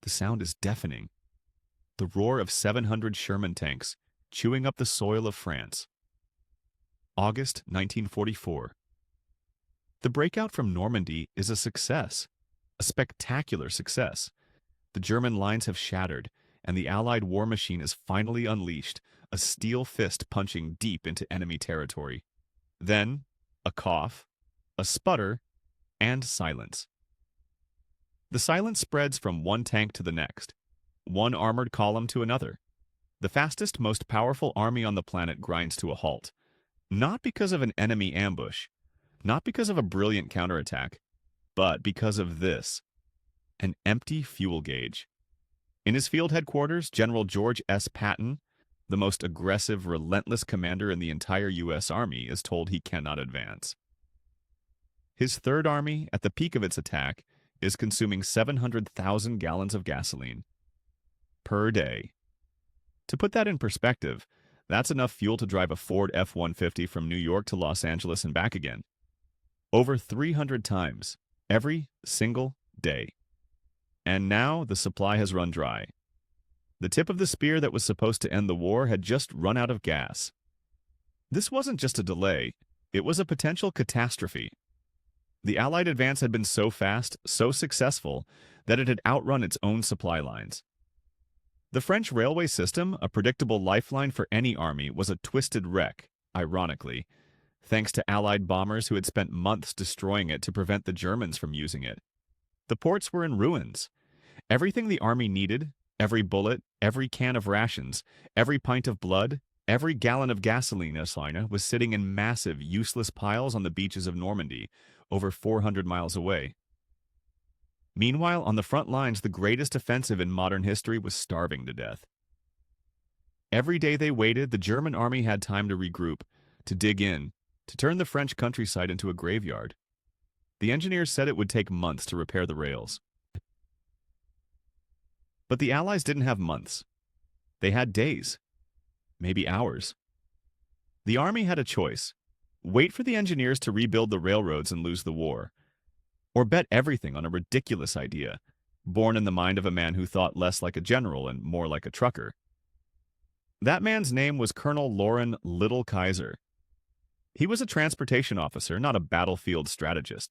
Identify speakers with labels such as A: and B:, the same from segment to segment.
A: The sound is deafening. The roar of 700 Sherman tanks chewing up the soil of France. August 1944. The breakout from Normandy is a success, a spectacular success. The German lines have shattered, and the Allied war machine is finally unleashed, a steel fist punching deep into enemy territory. Then, a cough, a sputter, and silence. The silence spreads from one tank to the next, one armored column to another. The fastest, most powerful army on the planet grinds to a halt, not because of an enemy ambush, not because of a brilliant counterattack, but because of this: an empty fuel gauge. In his field headquarters, General George S. Patton, the most aggressive, relentless commander in the entire U.S. Army, is told he cannot advance. His Third Army, at the peak of its attack, is consuming 700,000 gallons of gasoline per day. To put that in perspective, that's enough fuel to drive a Ford F-150 from New York to Los Angeles and back again. Over 300 times, every single day. And now the supply has run dry. The tip of the spear that was supposed to end the war had just run out of gas. This wasn't just a delay, it was a potential catastrophe. The Allied advance had been so fast, so successful, that it had outrun its own supply lines. The French railway system, a predictable lifeline for any army, was a twisted wreck, ironically, thanks to Allied bombers who had spent months destroying it to prevent the Germans from using it. The ports were in ruins. Everything the army needed, every bullet, every can of rations, every pint of blood, every gallon of gasoline, was sitting in massive, useless piles on the beaches of Normandy, over 400 miles away. Meanwhile, on the front lines, the greatest offensive in modern history was starving to death. Every day they waited, the German army had time to regroup, to dig in, to turn the French countryside into a graveyard. The engineers said it would take months to repair the rails. But the Allies didn't have months. They had days, maybe hours. The army had a choice: wait for the engineers to rebuild the railroads and lose the war, or bet everything on a ridiculous idea, born in the mind of a man who thought less like a general and more like a trucker. That man's name was Colonel Loren Little Kaiser. He was a transportation officer, not a battlefield strategist.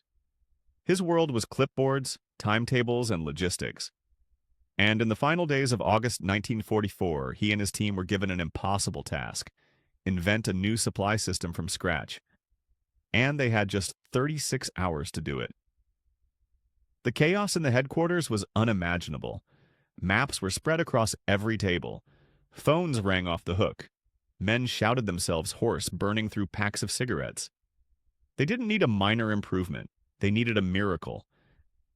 A: His world was clipboards, timetables, and logistics. And in the final days of August 1944, he and his team were given an impossible task: invent a new supply system from scratch. And they had just 36 hours to do it. The chaos in the headquarters was unimaginable. Maps were spread across every table. Phones rang off the hook. Men shouted themselves hoarse, burning through packs of cigarettes. They didn't need a minor improvement. They needed a miracle.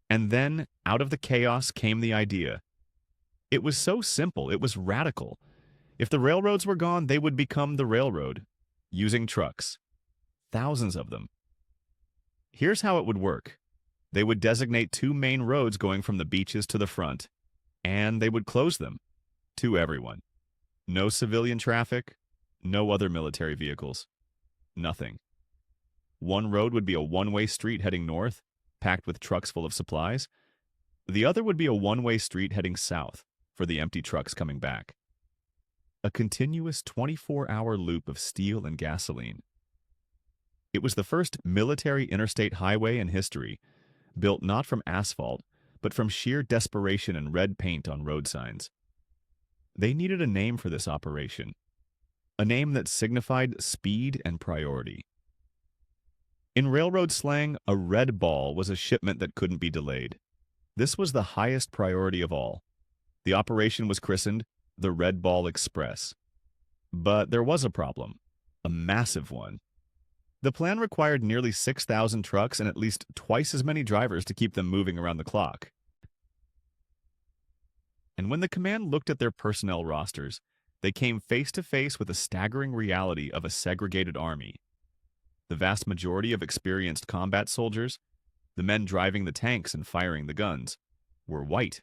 A: And then, out of the chaos, came the idea. It was so simple, it was radical. If the railroads were gone, they would become the railroad, using trucks. Thousands of them. Here's how it would work. They would designate 2 main roads going from the beaches to the front, and they would close them to everyone. No civilian traffic, no other military vehicles. Nothing. One road would be a one-way street heading north, packed with trucks full of supplies. The other would be a one-way street heading south, for the empty trucks coming back. A continuous 24-hour loop of steel and gasoline. It was the first military interstate highway in history, built not from asphalt, but from sheer desperation and red paint on road signs. They needed a name for this operation, a name that signified speed and priority. In railroad slang, a red ball was a shipment that couldn't be delayed. This was the highest priority of all. The operation was christened the Red Ball Express. But there was a problem, a massive one. The plan required nearly 6,000 trucks and at least twice as many drivers to keep them moving around the clock. And when the command looked at their personnel rosters, they came face to face with the staggering reality of a segregated army. The vast majority of experienced combat soldiers, the men driving the tanks and firing the guns, were white.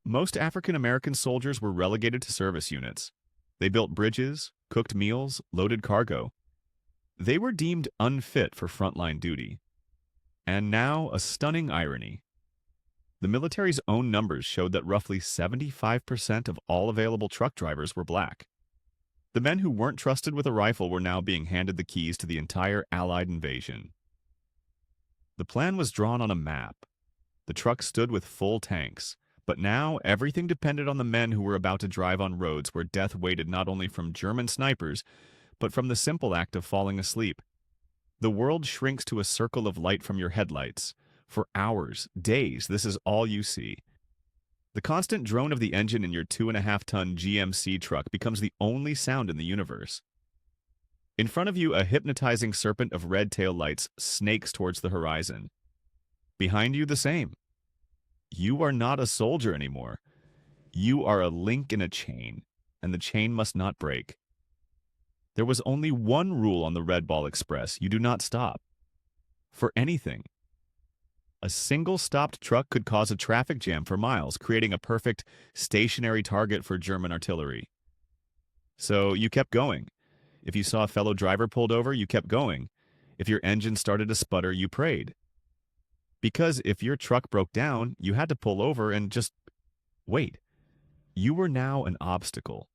A: Most African American soldiers were relegated to service units. They built bridges, cooked meals, loaded cargo. They were deemed unfit for frontline duty. And now a stunning irony. The military's own numbers showed that roughly 75% of all available truck drivers were black. The men who weren't trusted with a rifle were now being handed the keys to the entire Allied invasion. The plan was drawn on a map. The trucks stood with full tanks, but now everything depended on the men who were about to drive on roads where death waited not only from German snipers, but from the simple act of falling asleep. The world shrinks to a circle of light from your headlights. For hours, days, this is all you see. The constant drone of the engine in your 2.5-ton GMC truck becomes the only sound in the universe. In front of you, a hypnotizing serpent of red tail lights snakes towards the horizon. Behind you, the same. You are not a soldier anymore. You are a link in a chain, and the chain must not break. There was only one rule on the Red Ball Express: you do not stop. For anything. A single stopped truck could cause a traffic jam for miles, creating a perfect stationary target for German artillery. So you kept going. If you saw a fellow driver pulled over, you kept going. If your engine started to sputter, you prayed. Because if your truck broke down, you had to pull over and just wait. You were now an obstacle.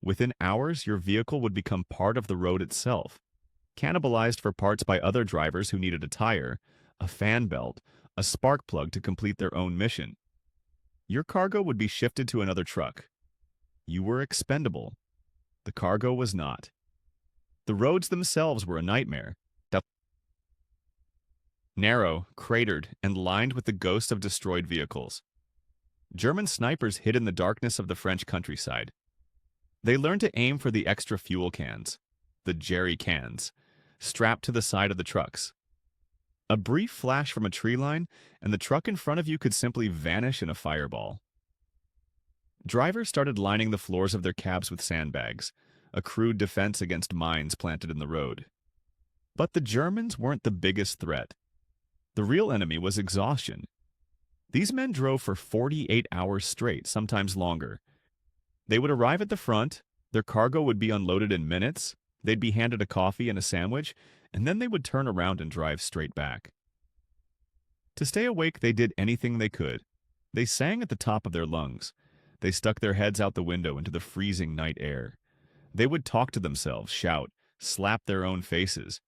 A: Within hours, your vehicle would become part of the road itself, cannibalized for parts by other drivers who needed a tire, a fan belt, a spark plug to complete their own mission. Your cargo would be shifted to another truck. You were expendable. The cargo was not. The roads themselves were a nightmare. Narrow, cratered, and lined with the ghosts of destroyed vehicles. German snipers hid in the darkness of the French countryside. They learned to aim for the extra fuel cans, the jerry cans, strapped to the side of the trucks. A brief flash from a tree line, and the truck in front of you could simply vanish in a fireball. Drivers started lining the floors of their cabs with sandbags, a crude defense against mines planted in the road. But the Germans weren't the biggest threat. The real enemy was exhaustion. These men drove for 48 hours straight, sometimes longer. They would arrive at the front, their cargo would be unloaded in minutes, they'd be handed a coffee and a sandwich, and then they would turn around and drive straight back. To stay awake, they did anything they could. They sang at the top of their lungs. They stuck their heads out the window into the freezing night air. They would talk to themselves, shout, slap their own faces.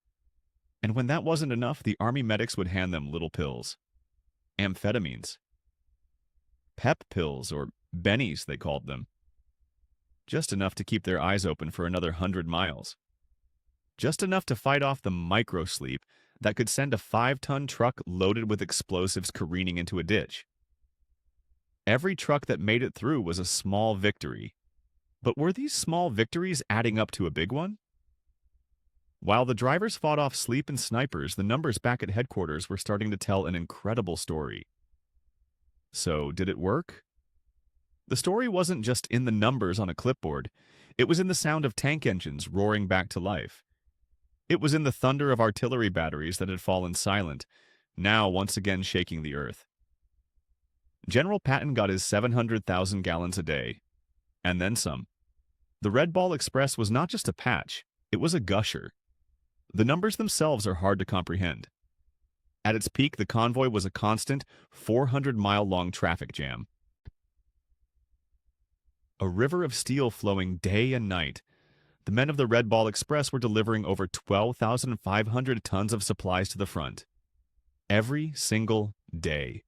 A: And when that wasn't enough, the army medics would hand them little pills. Amphetamines. Pep pills, or bennies, they called them. Just enough to keep their eyes open for another 100 miles. Just enough to fight off the micro-sleep that could send a 5-ton truck loaded with explosives careening into a ditch. Every truck that made it through was a small victory. But were these small victories adding up to a big one? While the drivers fought off sleep and snipers, the numbers back at headquarters were starting to tell an incredible story. So, did it work? The story wasn't just in the numbers on a clipboard. It was in the sound of tank engines roaring back to life. It was in the thunder of artillery batteries that had fallen silent, now once again shaking the earth. General Patton got his 700,000 gallons a day, and then some. The Red Ball Express was not just a patch, it was a gusher. The numbers themselves are hard to comprehend. At its peak, the convoy was a constant 400-mile-long traffic jam. A river of steel flowing day and night. The men of the Red Ball Express were delivering over 12,500 tons of supplies to the front. Every single day.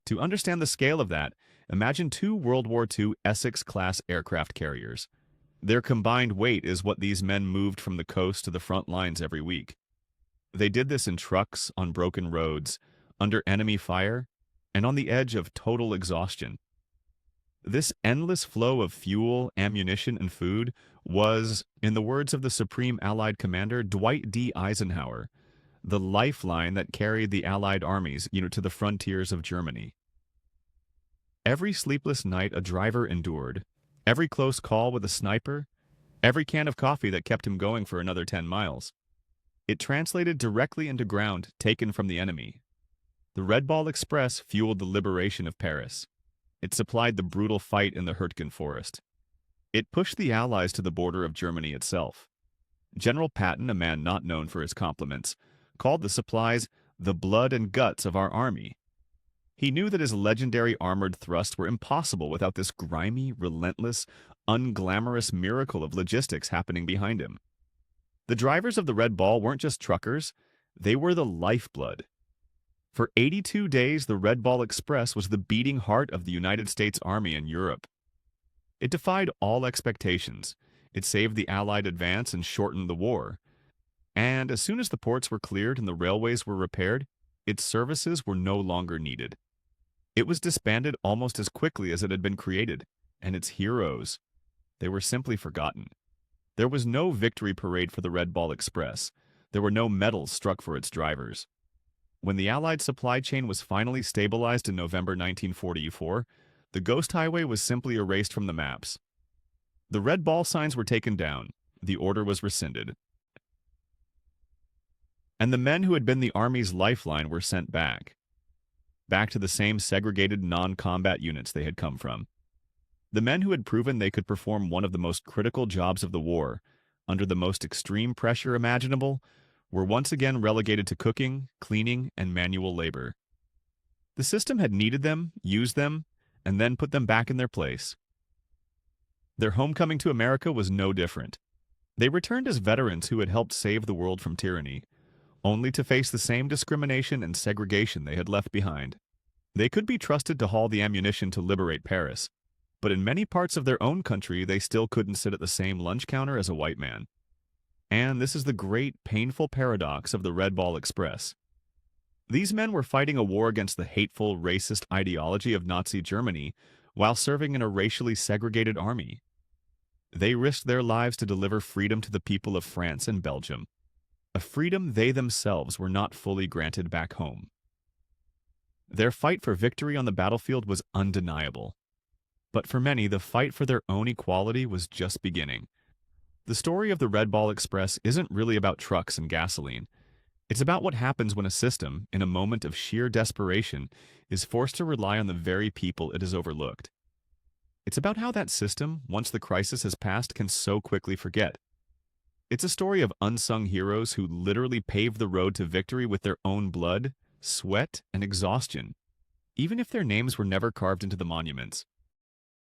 A: To understand the scale of that, imagine 2 World War II Essex-class aircraft carriers. Their combined weight is what these men moved from the coast to the front lines every week. They did this in trucks, on broken roads, under enemy fire, and on the edge of total exhaustion. This endless flow of fuel, ammunition, and food was, in the words of the Supreme Allied Commander Dwight D. Eisenhower, the lifeline that carried the Allied armies, to the frontiers of Germany. Every sleepless night a driver endured, every close call with a sniper, every can of coffee that kept him going for another 10 miles. It translated directly into ground taken from the enemy. The Red Ball Express fueled the liberation of Paris. It supplied the brutal fight in the Hurtgen Forest. It pushed the Allies to the border of Germany itself. General Patton, a man not known for his compliments, called the supplies the blood and guts of our army. He knew that his legendary armored thrusts were impossible without this grimy, relentless, unglamorous miracle of logistics happening behind him. The drivers of the Red Ball weren't just truckers, they were the lifeblood. For 82 days, the Red Ball Express was the beating heart of the United States Army in Europe. It defied all expectations. It saved the Allied advance and shortened the war. And as soon as the ports were cleared and the railways were repaired, its services were no longer needed. It was disbanded almost as quickly as it had been created, and its heroes, they were simply forgotten. There was no victory parade for the Red Ball Express. There were no medals struck for its drivers. When the Allied supply chain was finally stabilized in November 1944, the Ghost Highway was simply erased from the maps. The Red Ball signs were taken down. The order was rescinded. And the men who had been the Army's lifeline were sent back to the same segregated non-combat units they had come from. The men who had proven they could perform one of the most critical jobs of the war, under the most extreme pressure imaginable, were once again relegated to cooking, cleaning, and manual labor. The system had needed them, used them, and then put them back in their place. Their homecoming to America was no different. They returned as veterans who had helped save the world from tyranny, only to face the same discrimination and segregation they had left behind. They could be trusted to haul the ammunition to liberate Paris, but in many parts of their own country they still couldn't sit at the same lunch counter as a white man. And this is the great, painful paradox of the Red Ball Express. These men were fighting a war against the hateful, racist ideology of Nazi Germany while serving in a racially segregated army. They risked their lives to deliver freedom to the people of France and Belgium, a freedom they themselves were not fully granted back home. Their fight for victory on the battlefield was undeniable. But for many, the fight for their own equality was just beginning. The story of the Red Ball Express isn't really about trucks and gasoline. It's about what happens when a system, in a moment of sheer desperation, is forced to rely on the very people it has overlooked. It's about how that system, once the crisis has passed, can so quickly forget. It's a story of unsung heroes who literally paved the road to victory with their own blood, sweat, and exhaustion, even if their names were never carved into the monuments.